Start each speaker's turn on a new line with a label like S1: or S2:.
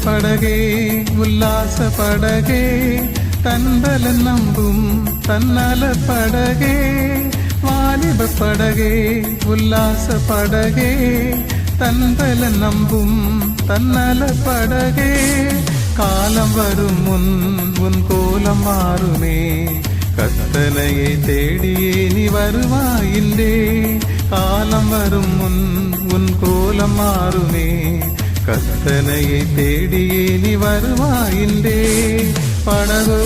S1: படகே உல்லாச படகே தன்பலன் நம்பும் தன்னல படகே வாலிப படகே உல்லாச படகே தன்பலன் நம்பும் தன்னல படகே காலம் வரும் உன் கோலம் மாறுமே கத்தனையை தேடியே நீ வருவாயின்றே காலம் வரும் உன் கோலம் மாறுமே கத்தனையை தேடியே நீ வருவாயின்றே படகோ